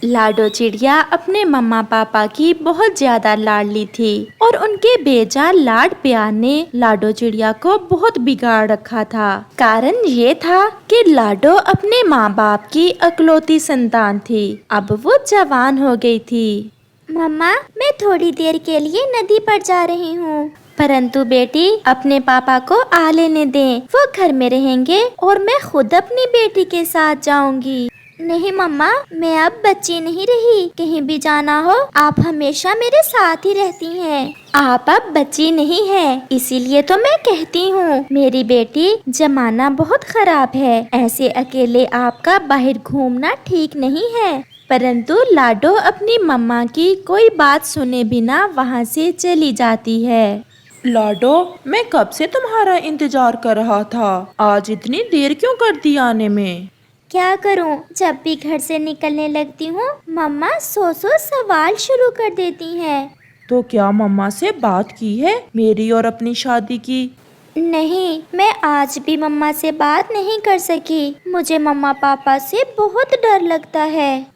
लाडो चिड़िया अपने मम्मा पापा की बहुत ज्यादा लाडली थी और उनके बेजा लाड प्यार ने लाडो चिड़िया को बहुत बिगाड़ रखा था। कारण ये था कि लाडो अपने माँ बाप की इकलौती संतान थी। अब वो जवान हो गई थी। मम्मा, मैं थोड़ी देर के लिए नदी पर जा रही हूँ। परंतु बेटी, अपने पापा को आ लेने दें, वो घर में रहेंगे और मैं खुद अपनी बेटी के साथ जाऊंगी। नहीं मम्मा, मैं अब बच्ची नहीं रही। कहीं भी जाना हो आप हमेशा मेरे साथ ही रहती हैं। आप अब बच्ची नहीं है, इसीलिए तो मैं कहती हूँ मेरी बेटी, जमाना बहुत खराब है, ऐसे अकेले आपका बाहर घूमना ठीक नहीं है। परंतु लाडो अपनी मम्मा की कोई बात सुने बिना वहाँ से चली जाती है। लाडो, मैं कब से तुम्हारा इंतजार कर रहा था। आज इतनी देर क्यों कर दी आने में? क्या करूं, जब भी घर से निकलने लगती हूं, मम्मा सौ सवाल शुरू कर देती हैं। तो क्या मम्मा से बात की है मेरी और अपनी शादी की? नहीं, मैं आज भी मम्मा से बात नहीं कर सकी। मुझे मम्मा पापा से बहुत डर लगता है।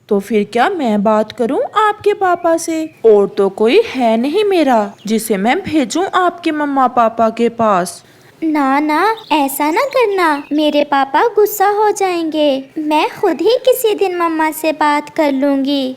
तो फिर क्या मैं बात करूं आपके पापा से? और तो कोई है नहीं मेरा जिसे मैं भेजूं आपके मम्मा पापा के पास। ना ना, ऐसा ना करना, मेरे पापा गुस्सा हो जाएंगे। मैं खुद ही किसी दिन मम्मा से बात कर लूंगी।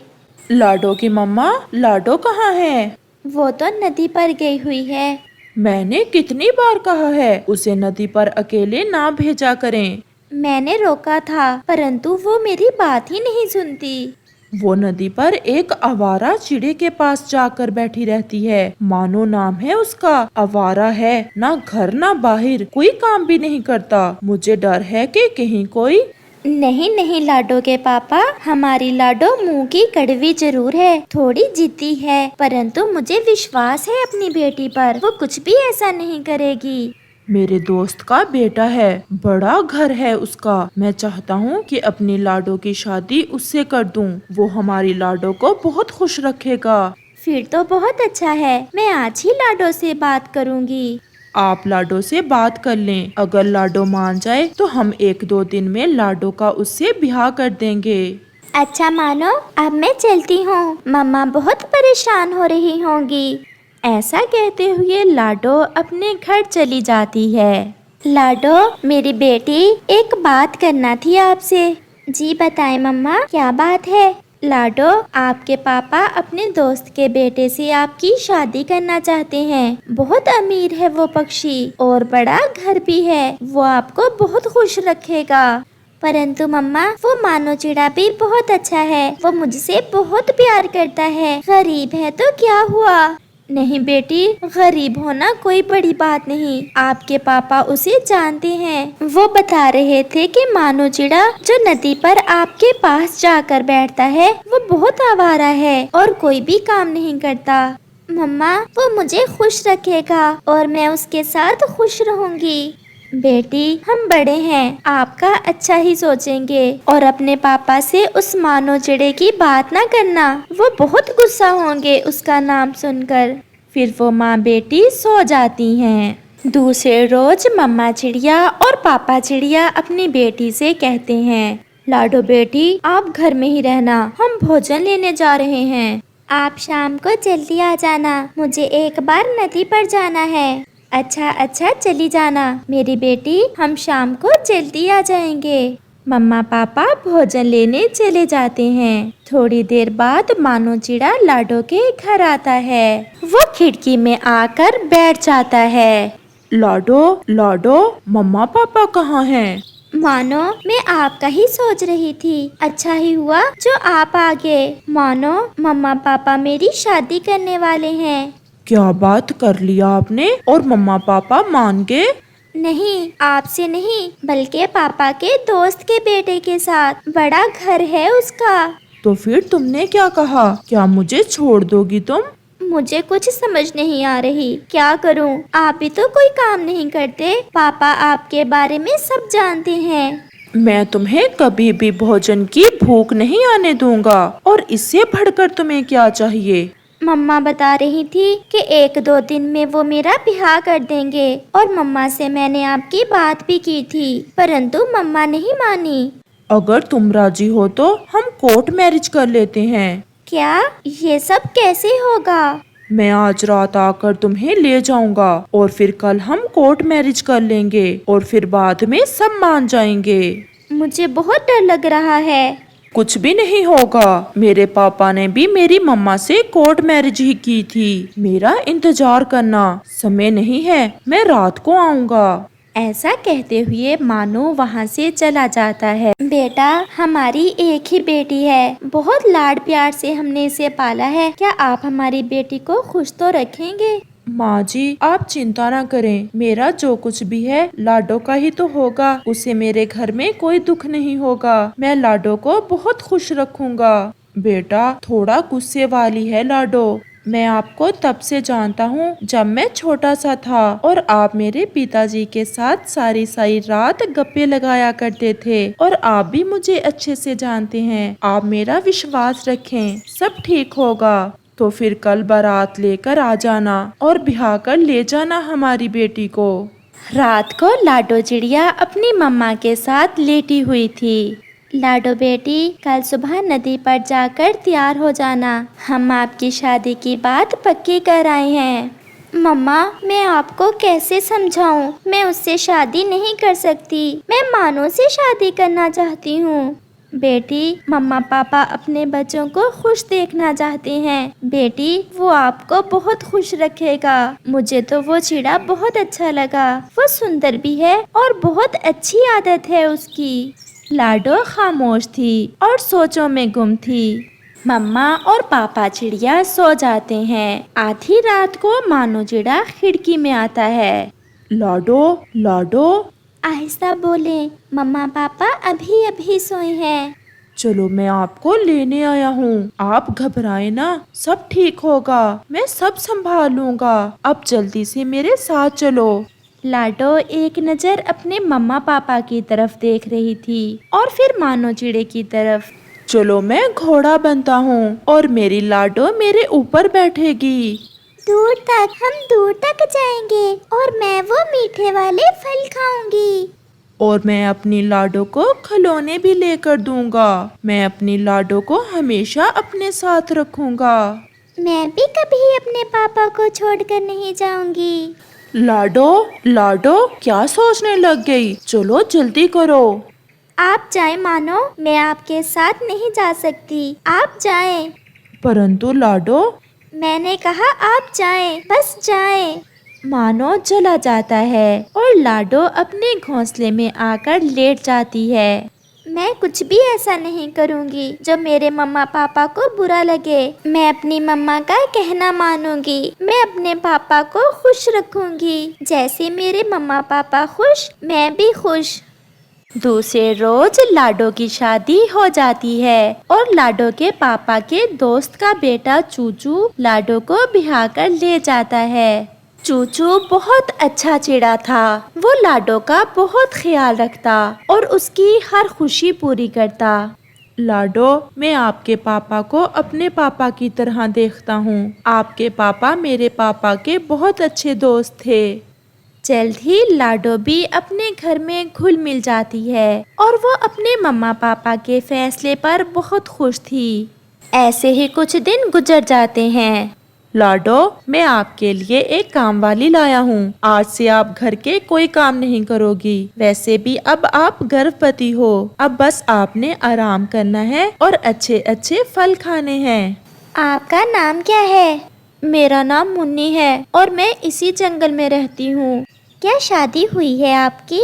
लाडो की मम्मा, लाडो कहाँ है? वो तो नदी पर गई हुई है। मैंने कितनी बार कहा है उसे नदी पर अकेले ना भेजा करें। मैंने रोका था, परंतु वो मेरी बात ही नहीं सुनती। वो नदी पर एक आवारा चिड़े के पास जाकर बैठी रहती है। मानो नाम है उसका। आवारा है, ना घर ना बाहर, कोई काम भी नहीं करता। मुझे डर है कि कहीं कोई। नहीं नहीं लाडो के पापा, हमारी लाडो मुंह की कड़वी जरूर है, थोड़ी जिद्दी है, परंतु मुझे विश्वास है अपनी बेटी पर, वो कुछ भी ऐसा नहीं करेगी। मेरे दोस्त का बेटा है, बड़ा घर है उसका। मैं चाहता हूँ कि अपनी लाडो की शादी उससे कर दूं। वो हमारी लाडो को बहुत खुश रखेगा। फिर तो बहुत अच्छा है, मैं आज ही लाडो से बात करूँगी। आप लाडो से बात कर लें। अगर लाडो मान जाए तो हम 1-2 दिन में लाडो का उससे ब्याह कर देंगे। अच्छा मानो, अब मैं चलती हूँ, मम्मा बहुत परेशान हो रही होंगी। ऐसा कहते हुए लाडो अपने घर चली जाती है। लाडो, मेरी बेटी, एक बात करना थी आपसे। जी बताएं मम्मा, क्या बात है? लाडो, आपके पापा अपने दोस्त के बेटे से आपकी शादी करना चाहते हैं। बहुत अमीर है वो पक्षी और बड़ा घर भी है, वो आपको बहुत खुश रखेगा। परंतु मम्मा, वो मानो चिड़ा भी बहुत अच्छा है, वो मुझसे बहुत प्यार करता है। गरीब है तो क्या हुआ? नहीं बेटी, गरीब होना कोई बड़ी बात नहीं, आपके पापा उसे जानते हैं। वो बता रहे थे कि मानो चिड़ा जो नदी पर आपके पास जाकर बैठता है वो बहुत आवारा है और कोई भी काम नहीं करता। मम्मा, वो मुझे खुश रखेगा और मैं उसके साथ खुश रहूंगी। बेटी, हम बड़े हैं, आपका अच्छा ही सोचेंगे और अपने पापा से उस मानो चिड़े की बात ना करना, वो बहुत गुस्सा होंगे उसका नाम सुनकर। फिर वो माँ बेटी सो जाती हैं। दूसरे रोज मम्मा चिड़िया और पापा चिड़िया अपनी बेटी से कहते हैं, लाडो बेटी, आप घर में ही रहना, हम भोजन लेने जा रहे हैं। आप शाम को जल्दी आ जाना, मुझे एक बार नदी पर जाना है। अच्छा अच्छा, चली जाना मेरी बेटी, हम शाम को जल्दी आ जाएंगे। मम्मा पापा भोजन लेने चले जाते हैं। थोड़ी देर बाद मानो चिड़ा लाडो के घर आता है। वो खिड़की में आकर बैठ जाता है। लाडो, लाडो, मम्मा पापा कहाँ हैं? मानो, मैं आपका ही सोच रही थी, अच्छा ही हुआ जो आप आ गए। मानो, मम्मा पापा मेरी शादी करने वाले हैं। क्या बात कर लिया आपने? और मम्मा पापा मान गए? नहीं, आपसे नहीं, बल्कि पापा के दोस्त के बेटे के साथ। बड़ा घर है उसका। तो फिर तुमने क्या कहा? क्या मुझे छोड़ दोगी तुम? मुझे कुछ समझ नहीं आ रही, क्या करूं? आप भी तो कोई काम नहीं करते, पापा आपके बारे में सब जानते हैं। मैं तुम्हें कभी भी भोजन की भूख नहीं आने दूंगा। और इससे बढ़कर तुम्हें क्या चाहिए? मम्मा बता रही थी कि 1-2 दिन में वो मेरा ब्याह कर देंगे और मम्मा से मैंने आपकी बात भी की थी, परंतु मम्मा नहीं मानी। अगर तुम राजी हो तो हम कोर्ट मैरिज कर लेते हैं। क्या ये सब कैसे होगा? मैं आज रात आकर तुम्हें ले जाऊंगा और फिर कल हम कोर्ट मैरिज कर लेंगे और फिर बाद में सब मान जाएंगे। मुझे बहुत डर लग रहा है। कुछ भी नहीं होगा। मेरे पापा ने भी मेरी मम्मा से कोर्ट मैरिज ही की थी। मेरा इंतजार करना, समय नहीं है, मैं रात को आऊंगा। ऐसा कहते हुए मानो वहाँ से चला जाता है। बेटा, हमारी एक ही बेटी है, बहुत लाड प्यार से हमने इसे पाला है। क्या आप हमारी बेटी को खुश तो रखेंगे? माँ जी, आप चिंता ना करें, मेरा जो कुछ भी है लाडो का ही तो होगा। उसे मेरे घर में कोई दुख नहीं होगा। मैं लाडो को बहुत खुश रखूंगा। बेटा, थोड़ा गुस्से वाली है लाडो। मैं आपको तब से जानता हूँ जब मैं छोटा सा था और आप मेरे पिताजी के साथ सारी सारी रात गप्पे लगाया करते थे। और आप भी मुझे अच्छे से जानते हैं। आप मेरा विश्वास रखें, सब ठीक होगा। तो फिर कल बारात लेकर आ जाना और ब्याह कर ले जाना हमारी बेटी को। रात को लाडो चिड़िया अपनी मम्मा के साथ लेटी हुई थी। लाडो बेटी, कल सुबह नदी पर जाकर तैयार हो जाना। हम आपकी शादी की बात पक्की कर आए हैं। मम्मा, मैं आपको कैसे समझाऊं? मैं उससे शादी नहीं कर सकती। मैं मानो से शादी करना चाहती हूँ। बेटी, मम्मा पापा अपने बच्चों को खुश देखना चाहते हैं। बेटी, वो आपको बहुत खुश रखेगा। मुझे तो वो चिड़ा बहुत अच्छा लगा। वो सुंदर भी है और बहुत अच्छी आदत है उसकी। लाडो खामोश थी और सोचों में गुम थी। मम्मा और पापा चिड़िया सो जाते हैं। आधी रात को मानो चिड़ा खिड़की में आता है। लाडो, लाडो, आहिस्ता बोले, मम्मा पापा अभी अभी सोए हैं। चलो मैं आपको लेने आया हूँ। आप घबराए ना, सब ठीक होगा। मैं सब संभाल लूंगा। अब जल्दी से मेरे साथ चलो। लाडो एक नज़र अपने मम्मा पापा की तरफ देख रही थी और फिर मानो चिड़े की तरफ। चलो मैं घोड़ा बनता हूँ और मेरी लाडो मेरे ऊपर बैठेगी। हम दूर तक जाएंगे और मैं वो मीठे वाले फल खाऊंगी। और मैं अपनी लाडो को खिलौने भी लेकर दूंगा। मैं अपनी लाडो को हमेशा अपने साथ रखूंगा। मैं भी कभी अपने पापा को छोड़कर नहीं जाऊंगी। लाडो, लाडो, क्या सोचने लग गई? चलो जल्दी करो। आप जाएं मानो, मैं आपके साथ नहीं जा सकती। आप जाएं। परंतु लाडो, मैंने कहा आप जाएं, बस जाएं। मानो चला जाता है और लाडो अपने घोंसले में आकर लेट जाती है। मैं कुछ भी ऐसा नहीं करूंगी जो मेरे मम्मा पापा को बुरा लगे। मैं अपनी मम्मा का कहना मानूंगी। मैं अपने पापा को खुश रखूंगी। जैसे मेरे मम्मा पापा खुश, मैं भी खुश। दूसरे रोज लाडो की शादी हो जाती है और लाडो के पापा के दोस्त का बेटा चूचू लाडो को ब्याह कर ले जाता है। चूचू बहुत अच्छा चिड़ा था। वो लाडो का बहुत ख्याल रखता और उसकी हर खुशी पूरी करता। लाडो, मैं आपके पापा को अपने पापा की तरह देखता हूँ। आपके पापा मेरे पापा के बहुत अच्छे दोस्त थे। जल्द ही लाडो भी अपने घर में घुल मिल जाती है और वो अपने मम्मा पापा के फैसले पर बहुत खुश थी। ऐसे ही कुछ दिन गुजर जाते हैं। लाडो, मैं आपके लिए एक काम वाली लाया हूँ। आज से आप घर के कोई काम नहीं करोगी। वैसे भी अब आप गर्भवती हो। अब बस आपने आराम करना है और अच्छे अच्छे फल खाने हैं। आपका नाम क्या है? मेरा नाम मुन्नी है और मैं इसी जंगल में रहती हूँ। क्या शादी हुई है आपकी?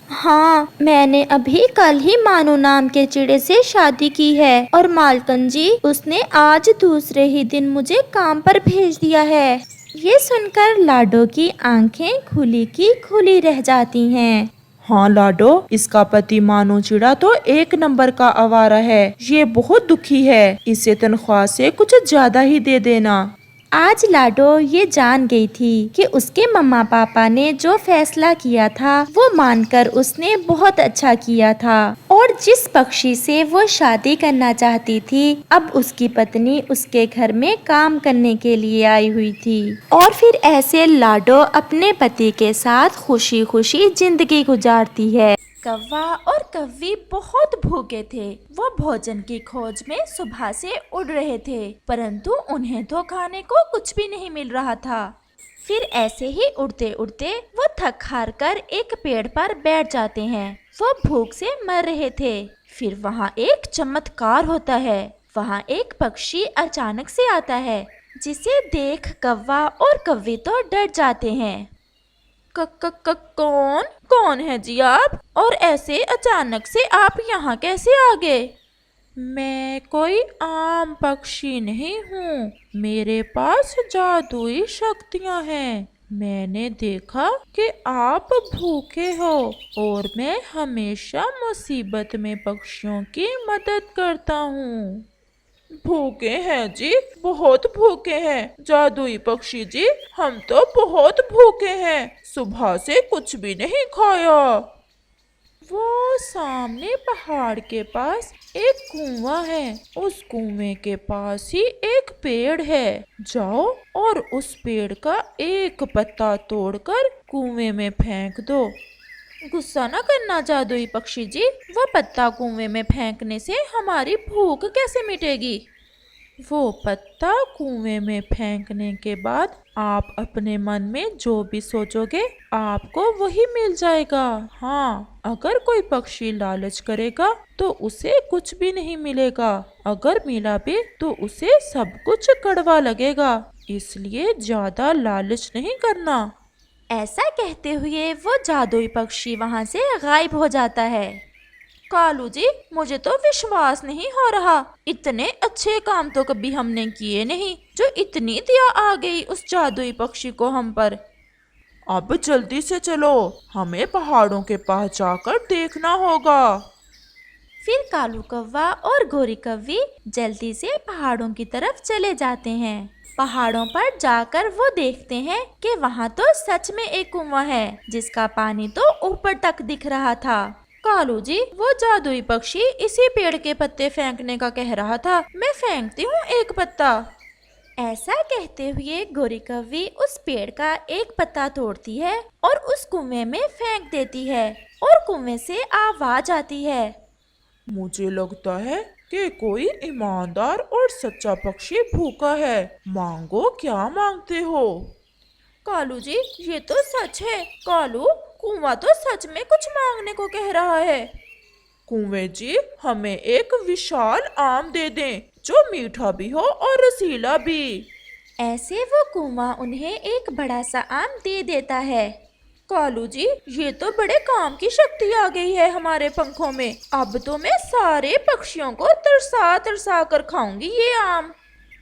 हाँ, मैंने अभी कल ही मानो नाम के चिड़े से शादी की है और मालकन जी, उसने आज दूसरे ही दिन मुझे काम पर भेज दिया है। ये सुनकर लाडो की आंखें खुली की खुली रह जाती हैं। हाँ लाडो, इसका पति मानो चिड़ा तो एक नंबर का आवारा है। ये बहुत दुखी है। इसे तनख्वाह से कुछ ज्यादा ही दे देना। आज लाडो ये जान गई थी कि उसके मम्मा पापा ने जो फैसला किया था वो मानकर उसने बहुत अच्छा किया था। और जिस पक्षी से वो शादी करना चाहती थी, अब उसकी पत्नी उसके घर में काम करने के लिए आई हुई थी। और फिर ऐसे लाडो अपने पति के साथ खुशी खुशी जिंदगी गुजारती है। कौवा और कौवी बहुत भूखे थे। वो भोजन की खोज में सुबह से उड़ रहे थे, परंतु उन्हें तो खाने को कुछ भी नहीं मिल रहा था। फिर ऐसे ही उड़ते उड़ते वो थक हार कर एक पेड़ पर बैठ जाते हैं। वो भूख से मर रहे थे। फिर वहाँ एक चमत्कार होता है। वहाँ एक पक्षी अचानक से आता है, जिसे देख कौवा और कौवी तो डर जाते हैं। कौन है जी आप? और ऐसे अचानक से आप यहाँ कैसे आ गए? मैं कोई आम पक्षी नहीं हूँ, मेरे पास जादुई शक्तियाँ हैं। मैंने देखा कि आप भूखे हो और मैं हमेशा मुसीबत में पक्षियों की मदद करता हूँ। भूखे हैं जी, बहुत भूखे हैं जादुई पक्षी जी, हम तो बहुत भूखे हैं, सुबह से कुछ भी नहीं खाया। वो सामने पहाड़ के पास एक कुआं है, उस कुएं के पास ही एक पेड़ है। जाओ और उस पेड़ का एक पत्ता तोड़कर कुएं में फेंक दो। गुस्सा न करना जादुई पक्षी जी, वह पत्ता कुएं में फेंकने से हमारी भूख कैसे मिटेगी? वो पत्ता कुएं में फेंकने के बाद आप अपने मन में जो भी सोचोगे आपको वही मिल जाएगा। हाँ, अगर कोई पक्षी लालच करेगा तो उसे कुछ भी नहीं मिलेगा, अगर मिला भी तो उसे सब कुछ कड़वा लगेगा, इसलिए ज्यादा लालच नहीं करना। ऐसा कहते हुए वो जादुई पक्षी वहाँ से गायब हो जाता है। कालू जी, मुझे तो विश्वास नहीं हो रहा, इतने अच्छे काम तो कभी हमने किए नहीं जो इतनी दया आ गई उस जादुई पक्षी को हम पर। अब जल्दी से चलो, हमें पहाड़ों के पास जाकर देखना होगा। फिर कालू कौवा और गोरी कौवी जल्दी से पहाड़ों की तरफ चले जाते हैं। पहाड़ों पर जाकर वो देखते हैं कि वहाँ तो सच में एक कुआं है, जिसका पानी तो ऊपर तक दिख रहा था। कालू जी, वो जादुई पक्षी इसी पेड़ के पत्ते फेंकने का कह रहा था, मैं फेंकती हूँ एक पत्ता। ऐसा कहते हुए गोरी कौवी उस पेड़ का एक पत्ता तोड़ती है और उस कुएं में फेंक देती है और कुएं से आवाज आती है। मुझे लगता है कि कोई ईमानदार और सच्चा पक्षी भूखा है, मांगो क्या मांगते हो? कालू जी, ये तो सच है। कालू, कुआं तो सच में कुछ मांगने को कह रहा है। कुएं जी, हमें एक विशाल आम दे दें जो मीठा भी हो और रसीला भी। ऐसे वो कुआं उन्हें एक बड़ा सा आम दे देता है। कालू जी, ये तो बड़े काम की शक्ति आ गई है हमारे पंखों में, अब तो मैं सारे पक्षियों को तरसा तरसा कर खाऊंगी ये आम।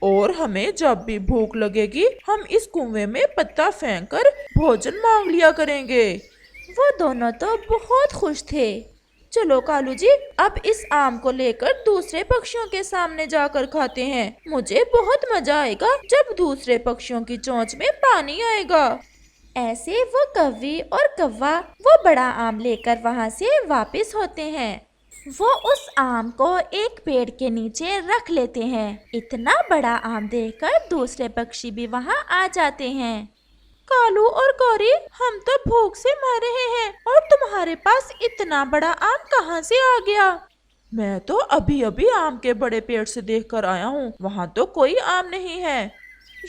और हमें जब भी भूख लगेगी हम इस कुएं में पत्ता फेंककर भोजन मांग लिया करेंगे। वो दोनों तो बहुत खुश थे। चलो कालू जी, अब इस आम को लेकर दूसरे पक्षियों के सामने जाकर खाते हैं। मुझे बहुत मजा आएगा जब दूसरे पक्षियों की चोंच में पानी आएगा। ऐसे वो कौवी और कौवा वो बड़ा आम लेकर वहाँ से वापस होते हैं। वो उस आम को एक पेड़ के नीचे रख लेते हैं। इतना बड़ा आम देखकर दूसरे पक्षी भी वहाँ आ जाते हैं। कालू और गौरी, हम तो भूख से मर रहे हैं और तुम्हारे पास इतना बड़ा आम कहाँ से आ गया? मैं तो अभी अभी आम के बड़े पेड़ से देखकर आया हूँ, वहाँ तो कोई आम नहीं है।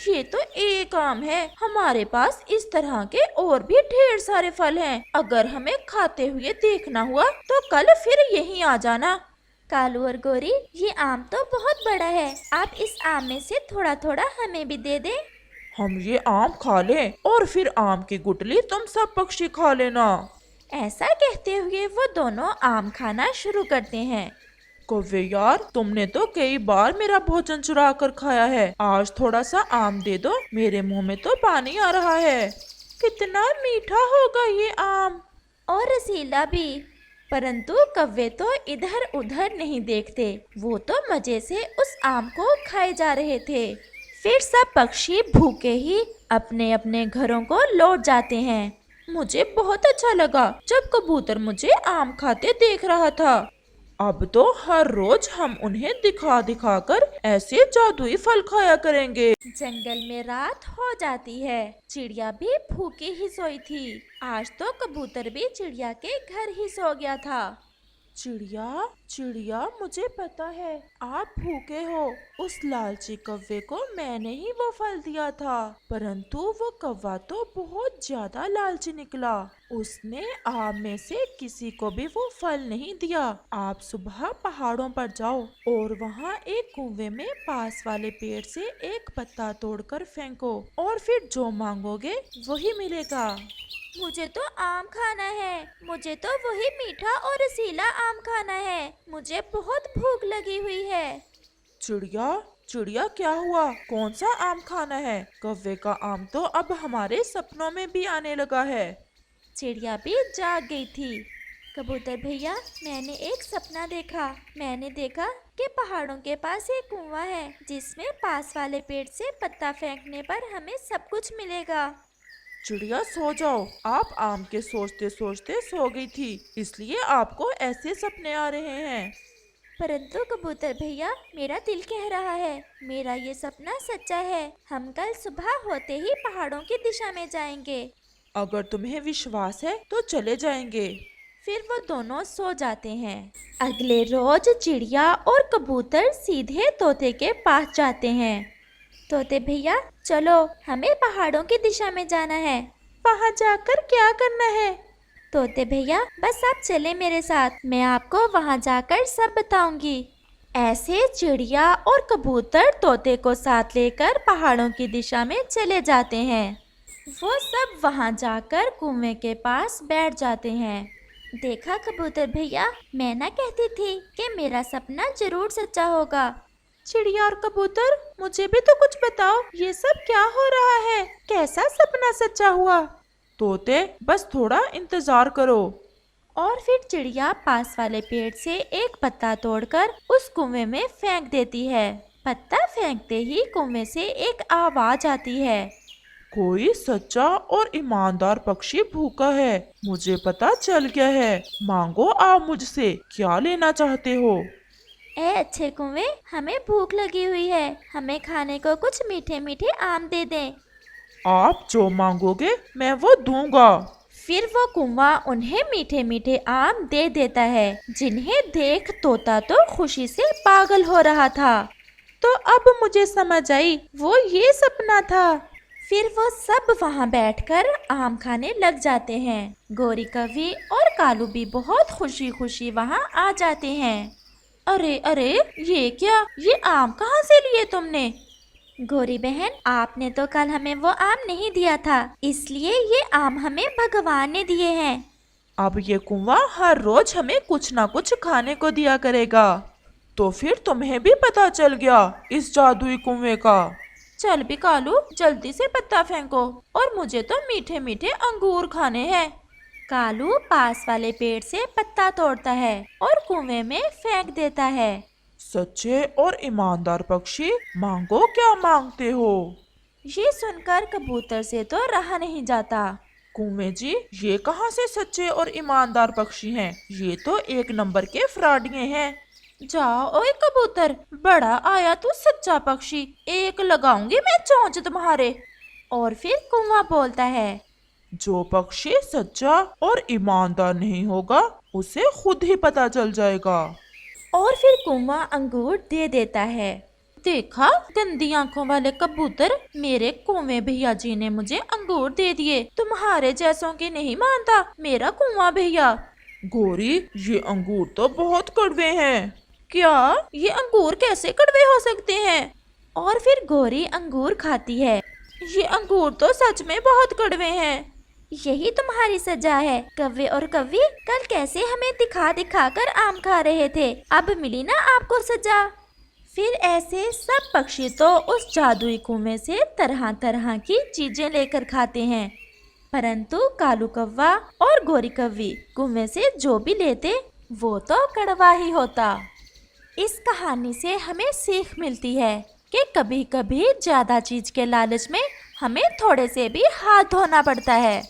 ये तो एक आम है, हमारे पास इस तरह के और भी ढेर सारे फल हैं। अगर हमें खाते हुए देखना हुआ तो कल फिर यहीं आ जाना। कालू और गोरी, ये आम तो बहुत बड़ा है, आप इस आम में से थोड़ा थोड़ा हमें भी दे दें। हम ये आम खा लें और फिर आम की गुठली तुम सब पक्षी खा लेना। ऐसा कहते हुए वो दोनों आम खाना शुरू करते हैं। कौवे यार, तुमने तो कई बार मेरा भोजन चुरा कर खाया है, आज थोड़ा सा आम दे दो, मेरे मुंह में तो पानी आ रहा है। कितना मीठा होगा ये आम, और रसीला भी। परंतु कौवे तो इधर उधर नहीं देखते, वो तो मजे से उस आम को खाए जा रहे थे। फिर सब पक्षी भूखे ही अपने अपने घरों को लौट जाते हैं। मुझे बहुत अच्छा लगा जब कबूतर मुझे आम खाते देख रहा था। अब तो हर रोज हम उन्हें दिखा दिखा कर ऐसे जादुई फल खाया करेंगे। जंगल में रात हो जाती है। चिड़िया भी भूखी ही सोई थी। आज तो कबूतर भी चिड़िया के घर ही सो गया था। चिड़िया चिड़िया, मुझे पता है आप भूखे हो। उस लालची कौवे को मैंने ही वो फल दिया था, परंतु वो कौवा तो बहुत ज्यादा लालची निकला। उसने आप में से किसी को भी वो फल नहीं दिया। आप सुबह पहाड़ों पर जाओ और वहाँ एक कुएं में पास वाले पेड़ से एक पत्ता तोड़कर फेंको और फिर जो मांगोगे वही मिलेगा। मुझे तो आम खाना है। मुझे तो वही मीठा और रसीला आम खाना है। मुझे बहुत भूख लगी हुई है। चिड़िया चिड़िया, क्या हुआ? कौन सा आम खाना है? कौवे का आम तो अब हमारे सपनों में भी आने लगा है। चिड़िया भी जाग गई थी। कबूतर भैया, मैंने एक सपना देखा। मैंने देखा कि पहाड़ों के पास एक कुआं है जिसमें पास वाले पेड़ से पत्ता फेंकने पर हमें सब कुछ मिलेगा। चिड़िया सो जाओ, आप आम के सोचते सोचते सो गई थी, इसलिए आपको ऐसे सपने आ रहे हैं। परंतु कबूतर भैया, मेरा दिल कह रहा है मेरा ये सपना सच्चा है। हम कल सुबह होते ही पहाड़ों की दिशा में जाएंगे। अगर तुम्हें विश्वास है तो चले जाएंगे। फिर वो दोनों सो जाते हैं। अगले रोज चिड़िया और कबूतर सीधे तोते के पास जाते हैं। तोते भैया, चलो, हमें पहाड़ों की दिशा में जाना है। वहाँ जाकर क्या करना है? तोते भैया, बस आप चले मेरे साथ, मैं आपको वहाँ जाकर सब बताऊंगी। ऐसे चिड़िया और कबूतर तोते को साथ लेकर पहाड़ों की दिशा में चले जाते हैं। वो सब वहाँ जाकर कुएं के पास बैठ जाते हैं। देखा कबूतर भैया, मैं ना कहती थी कि मेरा सपना जरूर सच्चा होगा। चिड़िया और कबूतर, मुझे भी तो कुछ बताओ, ये सब क्या हो रहा है? कैसा सपना सच्चा हुआ? तोते, बस थोड़ा इंतजार करो। और फिर चिड़िया पास वाले पेड़ से एक पत्ता तोड़कर उस कुएं में फेंक देती है। पत्ता फेंकते ही कुएं से एक आवाज आती है। कोई सच्चा और ईमानदार पक्षी भूखा है, मुझे पता चल गया है। मांगो आप मुझसे, क्या लेना चाहते हो? ए अच्छे कुएं, हमें भूख लगी हुई है। हमें खाने को कुछ मीठे मीठे आम दे दें। आप जो मांगोगे मैं वो दूंगा। फिर वो कुआं उन्हें मीठे मीठे आम दे देता है, जिन्हें देख तोता तो खुशी से पागल हो रहा था। तो अब मुझे समझ आई, वो ये सपना था। फिर वो सब वहाँ बैठकर आम खाने लग जाते हैं। गोरी कौवी और कालू भी बहुत खुशी खुशी वहाँ आ जाते हैं। अरे अरे, ये क्या? ये आम कहाँ से लिए तुमने? गोरी बहन, आपने तो कल हमें वो आम नहीं दिया था, इसलिए ये आम हमें भगवान ने दिए हैं। अब ये कुआं हर रोज हमें कुछ ना कुछ खाने को दिया करेगा। तो फिर तुम्हें भी पता चल गया इस जादुई कुएं का। चल भी कालू, जल्दी से पत्ता फेंको, और मुझे तो मीठे मीठे अंगूर खाने हैं। कालू पास वाले पेड़ से पत्ता तोड़ता है और कुएं में फेंक देता है। सच्चे और ईमानदार पक्षी, मांगो, क्या मांगते हो? ये सुनकर कबूतर से तो रहा नहीं जाता। कुएं जी, ये कहाँ से सच्चे और ईमानदार पक्षी हैं? ये तो एक नंबर के फ्रॉडिये हैं। जाओ ओए कबूतर, बड़ा आया तू सच्चा पक्षी, एक लगाऊंगी मैं चोंच तुम्हारे। और फिर कुआं बोलता है, जो पक्षी सच्चा और ईमानदार नहीं होगा उसे खुद ही पता चल जाएगा। और फिर कुआं अंगूर दे देता है। देखा गंदी आंखों वाले कबूतर, मेरे कुएं भैया जी ने मुझे अंगूर दे दिए। तुम्हारे जैसों की नहीं मानता मेरा कुआं भैया। गोरी, ये अंगूर तो बहुत कड़वे हैं। क्या? ये अंगूर कैसे कड़वे हो सकते हैं? और फिर गोरी अंगूर खाती है। ये अंगूर तो सच में बहुत कड़वे हैं। यही तुम्हारी सजा है। कौवे और कौवी कल कैसे हमें दिखा दिखा कर आम खा रहे थे, अब मिली ना आपको सजा। फिर ऐसे सब पक्षी तो उस जादुई कुएं से तरह तरह की चीजें लेकर खाते हैं, परंतु कालू कौवा और गोरी कौवी कुएं से जो भी लेते वो तो कड़वा ही होता। इस कहानी से हमें सीख मिलती है कि कभी कभी ज्यादा चीज के लालच में हमें थोड़े से भी हाथ धोना पड़ता है।